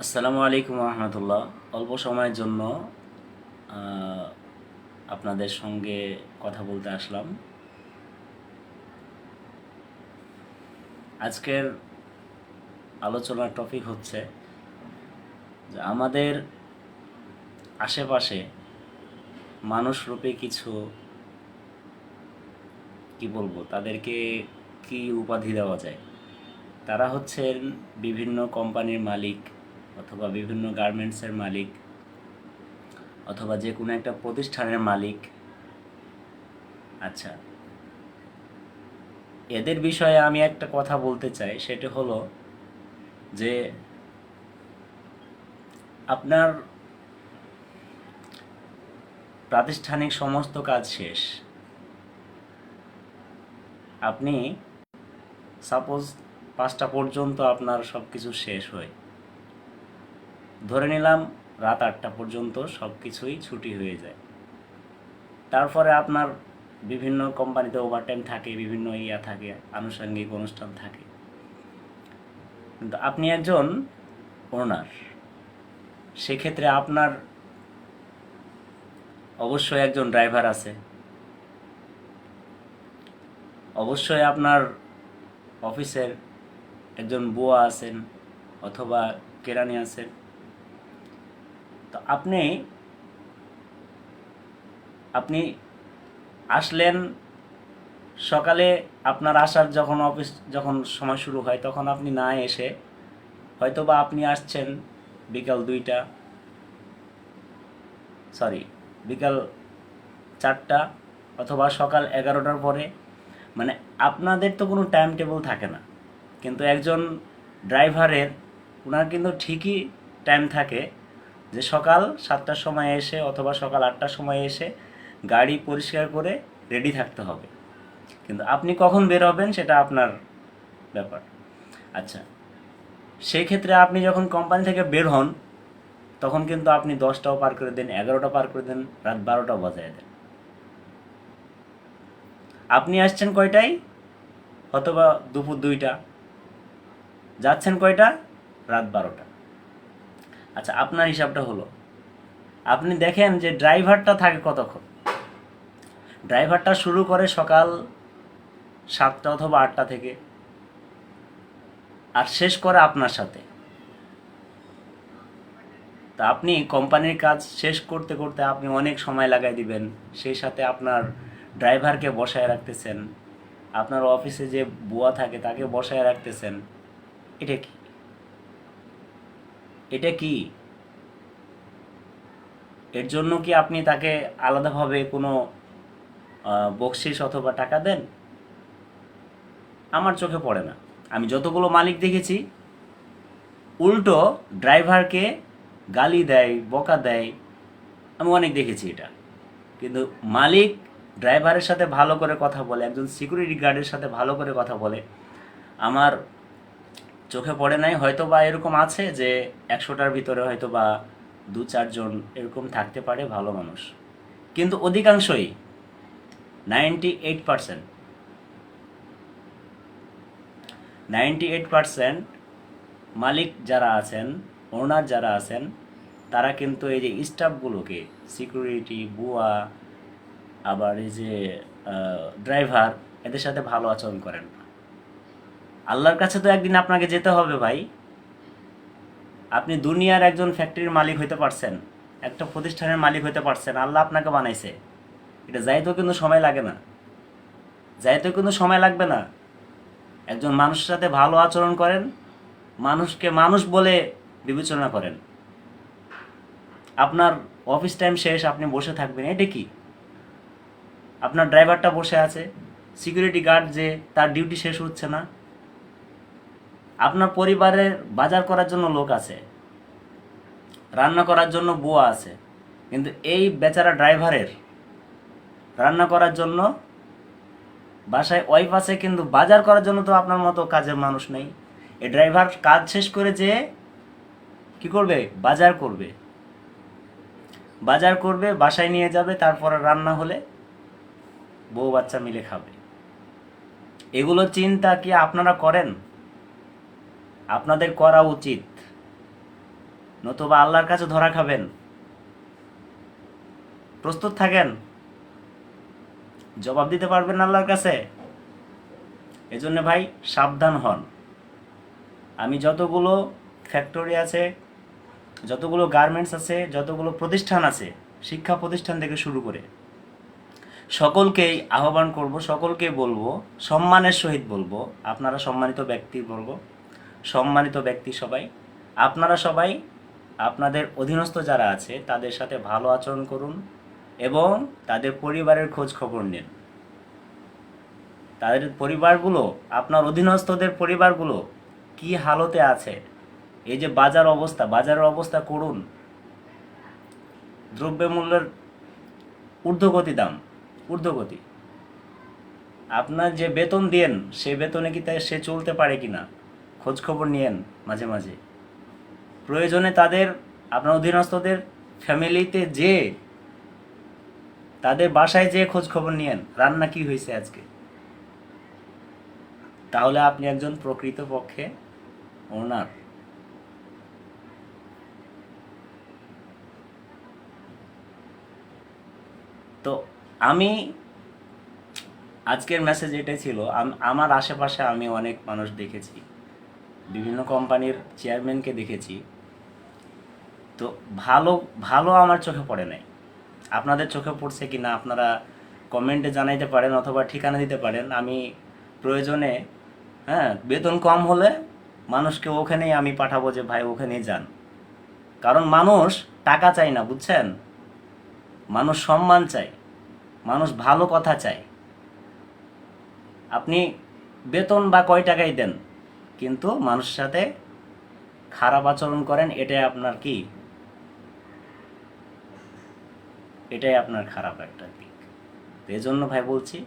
আসসালামু আলাইকুম রহমতুল্লাহ। অল্প সময়ের জন্য আহ, আপনাদের সঙ্গে কথা বলতে আসলাম। আজকের আলোচনার টপিক হচ্ছে যে আমাদের আশেপাশে মানুষরূপী কিছু, কি বলবো তাদেরকে, কি উপাধি দেওয়া যায়। তারা হচ্ছেন বিভিন্ন কোম্পানির মালিক, অথবা বিভিন্ন গার্মেন্টসের মালিক, অথবা যে কোনো একটা প্রতিষ্ঠানের মালিক। আচ্ছা, এদের বিষয়ে আমি একটা কথা বলতে চাই, সেটা হলো যে আপনার প্রাতিষ্ঠানিক সমস্ত কাজ শেষ। আপনি সাপোজ 5টা পর্যন্ত আপনার সব কিছু শেষ হয়, ধরে নিলাম রাত 8টা পর্যন্ত সব কিছুই ছুটি হয়ে যায়। তারপরে আপনার বিভিন্ন কোম্পানিতে ওভারটাইম থাকে, বিভিন্ন থাকে, আনুষঙ্গিক অনুষ্ঠান থাকে। কিন্তু আপনি একজন ওনার, সেক্ষেত্রে আপনার অবশ্যই একজন ড্রাইভার আছে, অবশ্যই আপনার অফিসের একজন বুয়া আছেন, অথবা কেরানি আছেন। তো আপনি আপনি আসলেন সকালে, আপনার আসার যখন অফিস যখন সময় শুরু হয় তখন আপনি না এসে হয়তোবা আপনি আসছেন বিকাল 2টা, সরি, বিকাল 4টা, অথবা সকাল 11টার পরে। মানে আপনাদের তো কোনো টাইম টেবিল থাকে না, কিন্তু একজন ড্রাইভারের, ওনার কিন্তু ঠিকই টাইম থাকে যে সকাল 7টার সময় এসে অথবা সকাল 8টার সময় এসে গাড়ি পরিষ্কার করে রেডি থাকতে হবে। কিন্তু আপনি কখন বের হবেন সেটা আপনার ব্যাপার। আচ্ছা, সেই ক্ষেত্রে আপনি যখন কোম্পানি থেকে বের হন তখন কিন্তু আপনি 10টাও পার করে দেন, 11টা পার করে দেন, রাত 12টাও বাজায় দেন। আপনি আসছেন কয়টায়? অথবা দুপুর 2টা, যাচ্ছেন কয়টা? রাত 12টা। আচ্ছা, আপনার হিসাবটা হলো, আপনি দেখেন যে ড্রাইভারটা থাকে কতক্ষণ। ড্রাইভারটা শুরু করে সকাল 7টা অথবা 8টা থেকে, আর শেষ করে আপনার সাথে। তা আপনি কোম্পানির কাজ শেষ করতে করতে আপনি অনেক সময় লাগাই দিবেন, সেই সাথে আপনার ড্রাইভারকে বসায় রাখতেছেন, আপনার অফিসে যে বুয়া থাকে তাকে বসায় রাখতেছেন। এটা কি? এটা কি? এর জন্য কি আপনি তাকে আলাদাভাবে কোনো বকশিস অথবা টাকা দেন? আমার চোখে পড়ে না। আমি যতগুলো মালিক দেখেছি, উল্টো ড্রাইভারকে গালি দেয়, বকা দেয়। আমি অনেক দেখেছি এটা। কিন্তু মালিক ড্রাইভারের সাথে ভালো করে কথা বলে, একজন সিকিউরিটি গার্ডের সাথে ভালো করে কথা বলে, আমার চোখে পড়ে নাই। হয়তো বা এরকম আছে যে 100টার ভিতরে হয়তো বা 2-4 জন এরকম থাকতে পারে ভালো মানুষ, কিন্তু অধিকাংশই 98% 98% মালিক যারা আছেন, ওনার যারা আছেন, তারা কিন্তু এই যে স্টাফগুলোকে, সিকিউরিটি, বুয়া, আবার এই যে ড্রাইভার, এদের সাথে ভালো আচরণ করেন না। আল্লাহর কাছে তো একদিন আপনাকে যেতে হবে ভাই। আপনি দুনিয়ার একজন ফ্যাক্টরির মালিক হইতে পারছেন, একটা প্রতিষ্ঠানের মালিক হইতে পারছেন, আল্লাহ আপনাকে বানাইছে। এটা যাইতেও কিন্তু সময় লাগে না, যাইতেও কিন্তু সময় লাগবে না। একজন মানুষের সাথে ভালো আচরণ করেন, মানুষকে মানুষ বলে বিবেচনা করেন। আপনার অফিস টাইম শেষ, আপনি বসে থাকবেন, এটা কি? আপনার ড্রাইভারটা বসে আছে, সিকিউরিটি গার্ড যে, তার ডিউটি শেষ হচ্ছে না। আপনার পরিবারের বাজার করার জন্য লোক আছে, রান্না করার জন্য বুয়া আছে, কিন্তু এই বেচারা ড্রাইভারের রান্না করার জন্য বাসায় ওয়াইফ আছে, কিন্তু বাজার করার জন্য তো আপনার মতো কাজের মানুষ নেই। এই ড্রাইভার কাজ শেষ করে যে কি করবে? বাজার করবে, বাজার করবে, বাসায় নিয়ে যাবে, তারপরে রান্না হলে বউ বাচ্চা মিলে খাবে। এগুলো চিন্তা কি আপনারা করেন? আপনাদের করা উচিত। নতুবা আল্লাহর কাছে ধরা খাবেন। প্রস্তুত থাকেন, জবাব দিতে পারবেন আল্লাহর কাছে। এজন্য ভাই সাবধান হন। আমি যতগুলো ফ্যাক্টরি আছে, যতগুলো গার্মেন্টস আছে, যতগুলো প্রতিষ্ঠান আছে, শিক্ষা প্রতিষ্ঠান থেকে শুরু করে সকলকেই আহ্বান করব, সকলকেই বলবো, সম্মানের সহিত বলবো, আপনারা সম্মানিত ব্যক্তি বলবো, সম্মানিত ব্যক্তি সবাই, আপনারা সবাই আপনাদের অধীনস্থ যারা আছে তাদের সাথে ভালো আচরণ করুন এবং তাদের পরিবারের খোঁজ খবর নিন। তাদের পরিবারগুলো, আপনার অধীনস্থদের পরিবারগুলো কি হালতে আছে। এই যে বাজারের অবস্থা করুন, দ্রব্যমূল্যের ঊর্ধ্বগতি দাম, ঊর্ধ্বগতি। আপনার যে বেতন দেন সে বেতনে কি তাই সে চলতে পারে কিনা খোঁজ খবর নিয়েন মাঝে মাঝে। প্রয়োজনে তাদের, আপনার অধীনস্থদের ফ্যামিলিতে যে, তাদের বাসায় যে খোঁজ খবর নিয়েন রান্না কি হয়েছে আজকে। তাহলে আপনি একজন প্রকৃত পক্ষে ওনার। তো আমি আজকের মেসেজ এটাই ছিল। আমার আশেপাশে আমি অনেক মানুষ দেখেছি, বিভিন্ন কোম্পানির চেয়ারম্যানকে দেখেছি। তো ভালো ভালো আমার চোখে পড়ে নাই। আপনাদের চোখে পড়ছে কি না আপনারা কমেন্টে জানাইতে পারেন অথবা ঠিকানা দিতে পারেন। আমি প্রয়োজনে, হ্যাঁ, বেতন কম হলে মানুষকে ওখানেই আমি পাঠাবো যে ভাই ওখানেই যান। কারণ মানুষ টাকা চায় না, বুঝছেন? মানুষ সম্মান চায়, মানুষ ভালো কথা চায়। আপনি বেতন বা কয় টাকাই দেন, কিন্তু মানুষের সাথে খারাপ আচরণ করেন, এটাই আপনার কি, এটাই আপনার খারাপ একটা দিক। তো এই জন্য ভাই বলছি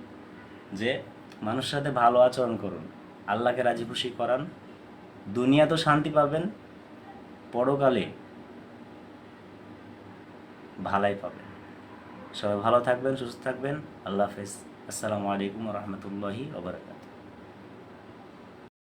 যে মানুষের সাথে ভালো আচরণ করুন, আল্লাহকে রাজি খুশি করান, দুনিয়া তো শান্তি পাবেন, পরকালে ভালাই পাবেন। সবাই ভালো থাকবেন, সুস্থ থাকবেন। আল্লাহ হাফেজ। আসসালামু আলাইকুম ওয়া রাহমাতুল্লাহি ওয়া বারাকাতুহু।